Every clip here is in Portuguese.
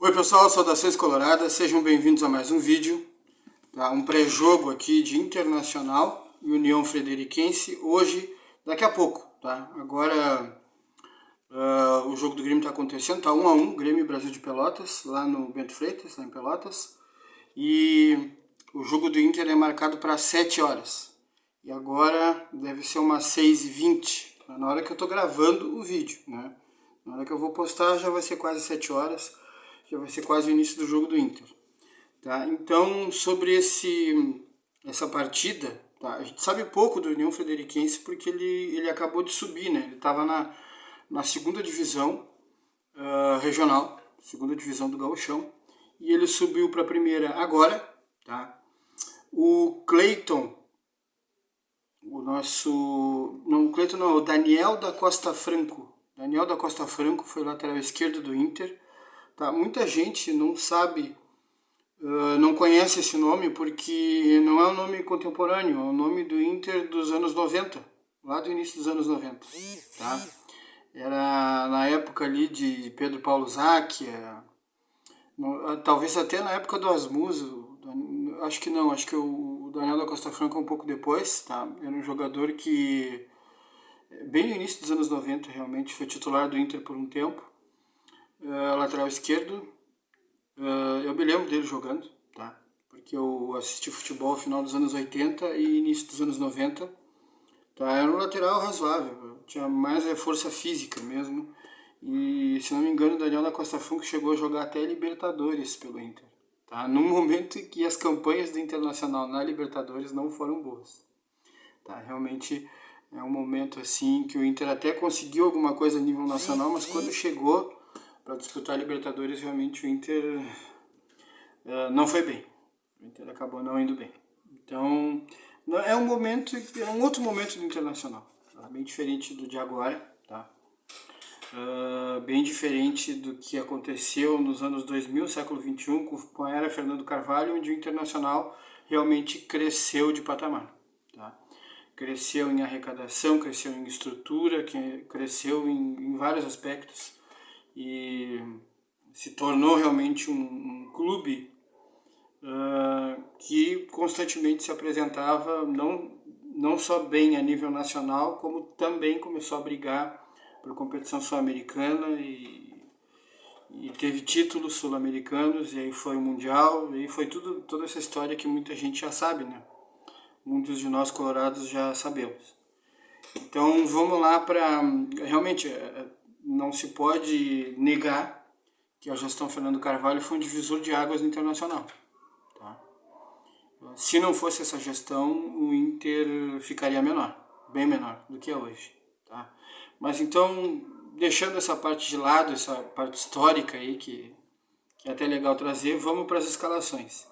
Oi pessoal, saudações coloradas, sejam bem-vindos a mais um vídeo, tá? Um pré-jogo aqui de Internacional e União Frederiquense, hoje, daqui a pouco, tá? Agora o jogo do Grêmio está acontecendo, tá 1 a 1, Grêmio e Brasil de Pelotas, lá no Bento Freitas, lá em Pelotas, e o jogo do Inter é marcado para 7 horas, e agora deve ser umas 6h20, tá? Na hora que eu estou gravando o vídeo, né? Na hora que eu vou postar já vai ser quase 7 horas, já vai ser quase o início do jogo do Inter. Tá? Então, sobre essa partida, tá? A gente sabe pouco do União Frederiquense porque ele acabou de subir, né? Ele estava na segunda divisão regional, segunda divisão do Gauchão, e ele subiu para a primeira agora. Tá? O Cleiton, o nosso... Não, o Cleiton não, o Daniel da Costa Franco. Daniel da Costa Franco foi o lateral esquerdo do Inter. Tá? Muita gente não sabe, não conhece esse nome porque não é um nome contemporâneo, é um nome do Inter dos anos 90, lá do início dos anos 90. Tá? Era na época ali de Pedro Paulo Zacchia, talvez até na época do Asmuso, acho que não, acho que o Daniel da Costa Franca um pouco depois. Tá? Era um jogador que, bem no início dos anos 90, realmente foi titular do Inter por um tempo, lateral esquerdo. Eu me lembro dele jogando, tá? Porque eu assisti futebol no final dos anos 80 e início dos anos 90. Tá? Era um lateral razoável, tinha mais força física mesmo. E, se não me engano, o Daniel da Costa Funco chegou a jogar até Libertadores pelo Inter. Tá? Num momento em que as campanhas do Internacional na Libertadores não foram boas. Tá? Realmente é um momento assim que o Inter até conseguiu alguma coisa a nível nacional, mas quando chegou para disputar a Libertadores, realmente o Inter não foi bem. O Inter acabou não indo bem. Então, é um momento, é um outro momento do Internacional, tá? Bem diferente do de agora, tá? Bem diferente do que aconteceu nos anos 2000, século XXI, com a era Fernando Carvalho, onde o Internacional realmente cresceu de patamar, tá? Cresceu em arrecadação, cresceu em estrutura, cresceu em vários aspectos e se tornou realmente um clube que constantemente se apresentava não só bem a nível nacional, como também começou a brigar por competição sul-americana e teve títulos sul-americanos, e aí foi o Mundial, e aí foi toda essa história que muita gente já sabe, né? Muitos de nós colorados já sabemos. Então vamos lá para... Realmente não se pode negar que a gestão Fernando Carvalho foi um divisor de águas no Internacional. Tá? Se não fosse essa gestão, o Inter ficaria menor, bem menor do que é hoje. Tá? Mas então, deixando essa parte de lado, essa parte histórica aí, que é até legal trazer, vamos para as escalações.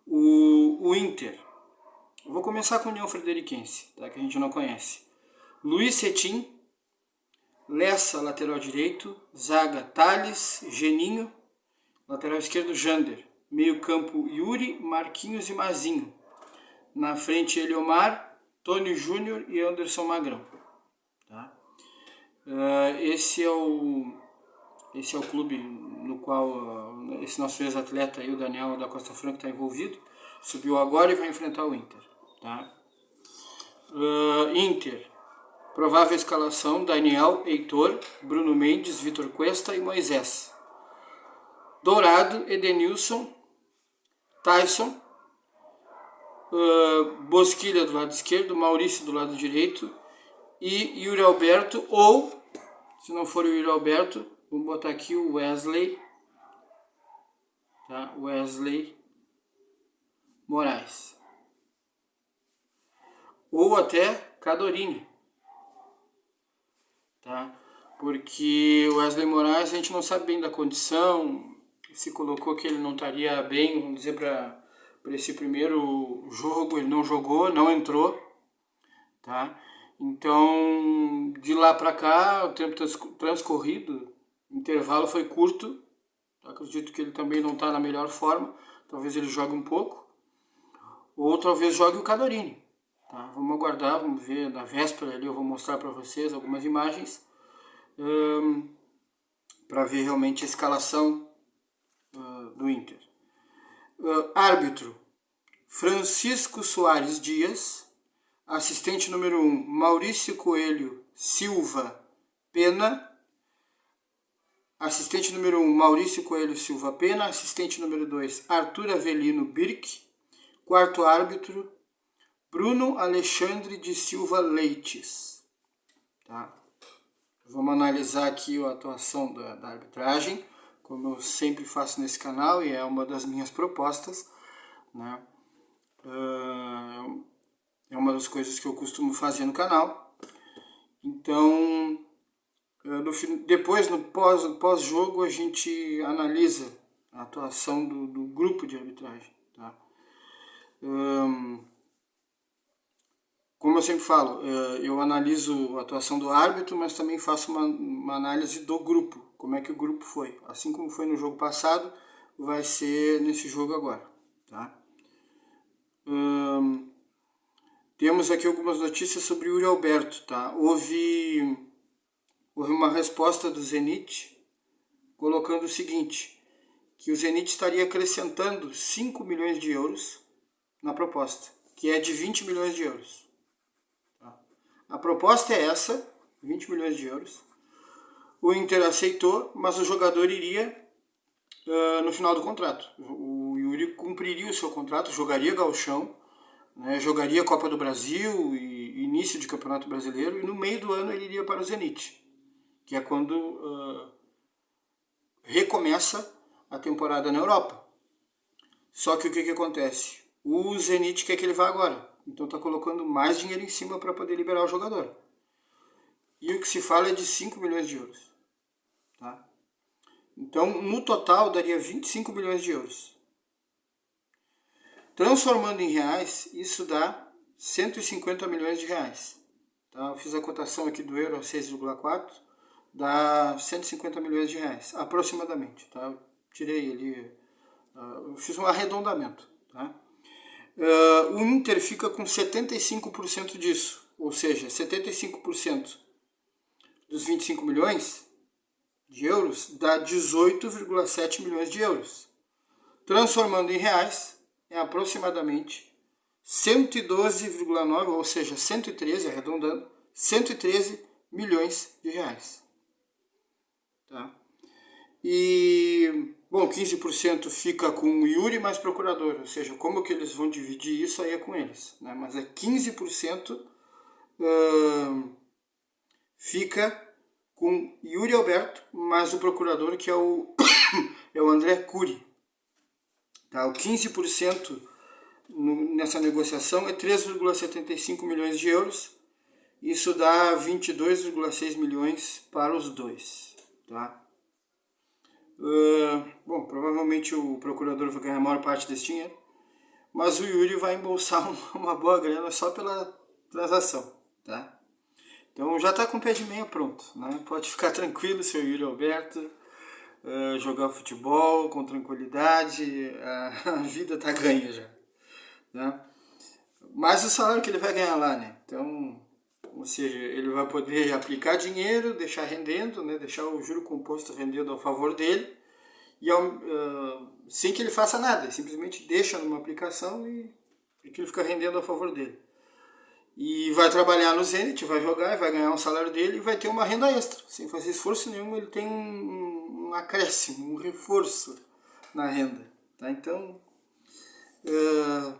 O Inter, eu vou começar com o União Frederiquense, tá? Que a gente não conhece. Luiz Cetim, Lessa, lateral direito, zaga Thales, Geninho, lateral esquerdo Jander, meio campo Yuri, Marquinhos e Mazinho. Na frente Eliomar, Tony Júnior e Anderson Magrão. Tá? Esse é o clube no qual esse nosso ex-atleta aí, o Daniel da Costa Franca, está envolvido. Subiu agora e vai enfrentar o Inter. Tá? Inter, provável escalação: Daniel, Heitor, Bruno Mendes, Vitor Cuesta e Moisés. Dourado, Edenilson, Tyson, Bosquilha do lado esquerdo, Maurício do lado direito e Yuri Alberto, ou, se não for o Yuri Alberto, vamos botar aqui o Wesley, tá? Wesley Moraes. Ou até Cadorini, tá? Porque o Wesley Moraes a gente não sabe bem da condição, se colocou que ele não estaria bem, vamos dizer, para esse primeiro jogo, ele não jogou, não entrou, tá? Então, de lá para cá, o tempo transcorrido, o intervalo foi curto, acredito que ele também não está na melhor forma, talvez ele jogue um pouco, ou talvez jogue o Cadorini. Tá? Vamos aguardar, vamos ver, na véspera ali eu vou mostrar para vocês algumas imagens, para ver realmente a escalação do Inter. Árbitro, Francisco Soares Dias. Assistente número 1, Maurício Coelho Silva Pena. Assistente número 1, Maurício Coelho Silva Pena. Assistente número 2, Arthur Avelino Birk. Quarto árbitro, Bruno Alexandre de Silva Leites. Tá? Vamos analisar aqui a atuação da arbitragem, como eu sempre faço nesse canal e é uma das minhas propostas, né? É uma das coisas que eu costumo fazer no canal. Então, depois, no pós-jogo, a gente analisa a atuação do grupo de arbitragem. Tá? Como eu sempre falo, eu analiso a atuação do árbitro, mas também faço uma análise do grupo, como é que o grupo foi. Assim como foi no jogo passado, vai ser nesse jogo agora. Tá? Temos aqui algumas notícias sobre o Yuri Alberto. Tá? Houve uma resposta do Zenit colocando o seguinte, que o Zenit estaria acrescentando 5 milhões de euros na proposta, que é de 20 milhões de euros. Tá? A proposta é essa, 20 milhões de euros. O Inter aceitou, mas o jogador iria no final do contrato. O Yuri cumpriria o seu contrato, jogaria gauchão, né, jogaria Copa do Brasil e início de Campeonato Brasileiro, e no meio do ano ele iria para o Zenit, que é quando recomeça a temporada na Europa. Só que o que acontece? O Zenit quer que ele vá agora, então está colocando mais dinheiro em cima para poder liberar o jogador. E o que se fala é de 5 milhões de euros. Tá? Então, no total, daria 25 milhões de euros. Transformando em reais, isso dá 150 milhões de reais. Tá? Eu fiz a cotação aqui do euro a 6,4, dá 150 milhões de reais, aproximadamente. Tá? Eu tirei ali, eu fiz um arredondamento. Tá? O Inter fica com 75% disso, ou seja, 75% dos 25 milhões de euros dá 18,7 milhões de euros. Transformando em reais, é aproximadamente 112,9, ou seja, 113, arredondando, 113 milhões de reais. Tá? E, bom, 15% fica com o Yuri mais procurador, ou seja, como que eles vão dividir isso aí é com eles. Né? Mas é 15% fica com Yuri Alberto, mais o procurador que é o, é o André Cury. Tá? O 15% nessa negociação é 3,75 milhões de euros. Isso dá 22,6 milhões para os dois. Tá? Bom, provavelmente o procurador vai ganhar a maior parte desse dinheiro, mas o Yuri vai embolsar uma boa grana só pela transação. Tá? Então já está com o pé de meia pronto. Né? Pode ficar tranquilo, seu Yuri Alberto. Jogar futebol com tranquilidade, a vida está ganha já. Né? Mas o salário que ele vai ganhar lá, né? Então, ou seja, ele vai poder aplicar dinheiro, deixar rendendo, né? Deixar o juro composto rendendo a favor dele, e sem que ele faça nada, ele simplesmente deixa numa aplicação e aquilo fica rendendo a favor dele. E vai trabalhar no Zenit, vai jogar, vai ganhar o salário dele e vai ter uma renda extra. Sem fazer esforço nenhum, ele tem um acréscimo, um reforço na renda. Tá? Então,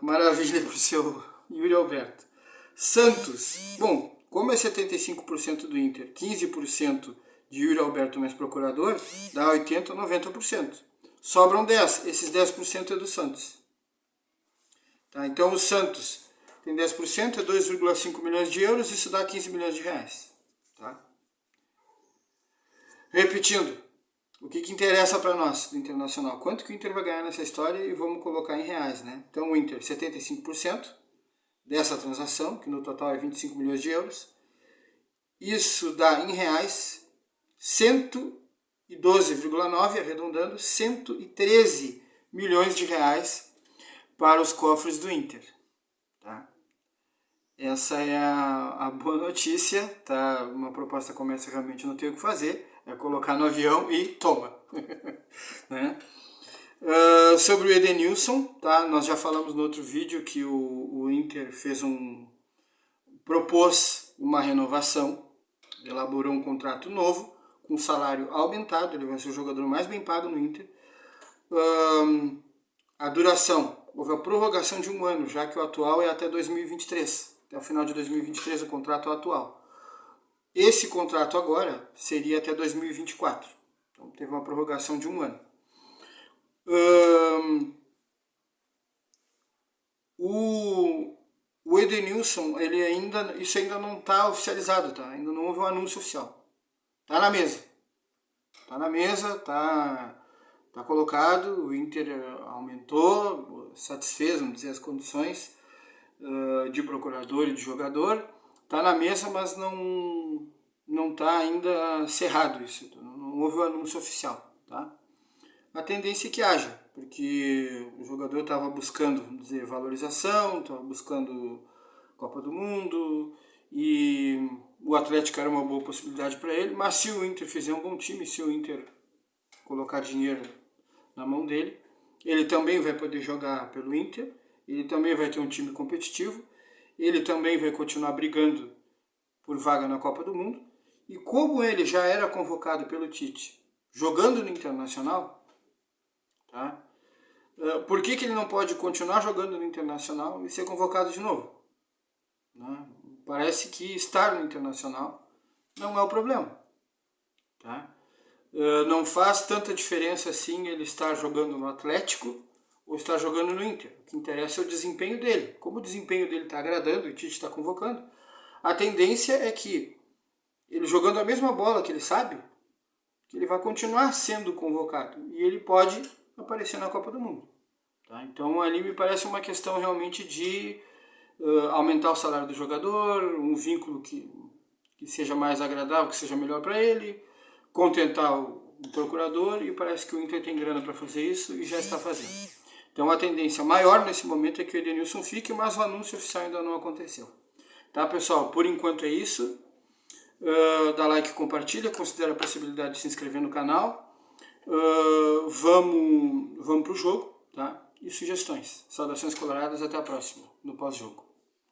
maravilha para o seu Yuri Alberto. Santos, bom, como é 75% do Inter, 15% de Yuri Alberto mais procurador, dá 80% ou 90%. Sobram 10%, esses 10% é do Santos. Tá? Então o Santos tem 10%, é 2,5 milhões de euros, isso dá 15 milhões de reais. Tá? Repetindo, o que interessa para nós do Internacional? Quanto que o Inter vai ganhar nessa história e vamos colocar em reais. Né? Então o Inter, 75% dessa transação, que no total é 25 milhões de euros. Isso dá em reais 112,9, arredondando, 113 milhões de reais para os cofres do Inter. Tá? Essa é a boa notícia, tá? Uma proposta começa realmente não tem o que fazer, é colocar no avião e toma. Né? Sobre o Edenilson, tá? Nós já falamos no outro vídeo que o Inter propôs uma renovação, elaborou um contrato novo, com salário aumentado, ele vai ser o jogador mais bem pago no Inter. A duração, houve a prorrogação de 1 ano, já que o atual é até 2023, até o final de 2023 o contrato atual. Esse contrato agora seria até 2024, então teve uma prorrogação de 1 ano. O Edenilson, isso ainda não está oficializado, tá? Ainda não houve um anúncio oficial. Tá na mesa. Tá colocado, o Inter aumentou, satisfez, vamos dizer, as condições de procurador e de jogador. Tá na mesa, mas não tá ainda cerrado isso, não houve o anúncio oficial, tá? A tendência é que haja, porque o jogador estava buscando, vamos dizer, valorização, estava buscando Copa do Mundo, e o Atlético era uma boa possibilidade para ele, mas se o Inter fizer um bom time, se o Inter colocar dinheiro na mão dele, ele também vai poder jogar pelo Inter, ele também vai ter um time competitivo, ele também vai continuar brigando por vaga na Copa do Mundo, e como ele já era convocado pelo Tite, jogando no Internacional, tá? Por que ele não pode continuar jogando no Internacional e ser convocado de novo? Né? Parece que estar no Internacional não é o problema. Tá? Não faz tanta diferença assim ele estar jogando no Atlético ou estar jogando no Inter. O que interessa é o desempenho dele. Como o desempenho dele está agradando e o Tite está convocando, a tendência é que ele jogando a mesma bola que ele sabe, que ele vai continuar sendo convocado e ele pode aparecer na Copa do Mundo. Tá? Então ali me parece uma questão realmente de aumentar o salário do jogador, um vínculo que seja mais agradável, que seja melhor para ele, contentar o procurador, e parece que o Inter tem grana para fazer isso e já está fazendo. Então a tendência maior nesse momento é que o Edenilson fique, mas o anúncio oficial ainda não aconteceu. Tá, pessoal? Por enquanto é isso. Dá like e compartilha, considera a possibilidade de se inscrever no canal. Vamos pro jogo, tá? E sugestões. Saudações coloradas, até a próxima, no pós-jogo.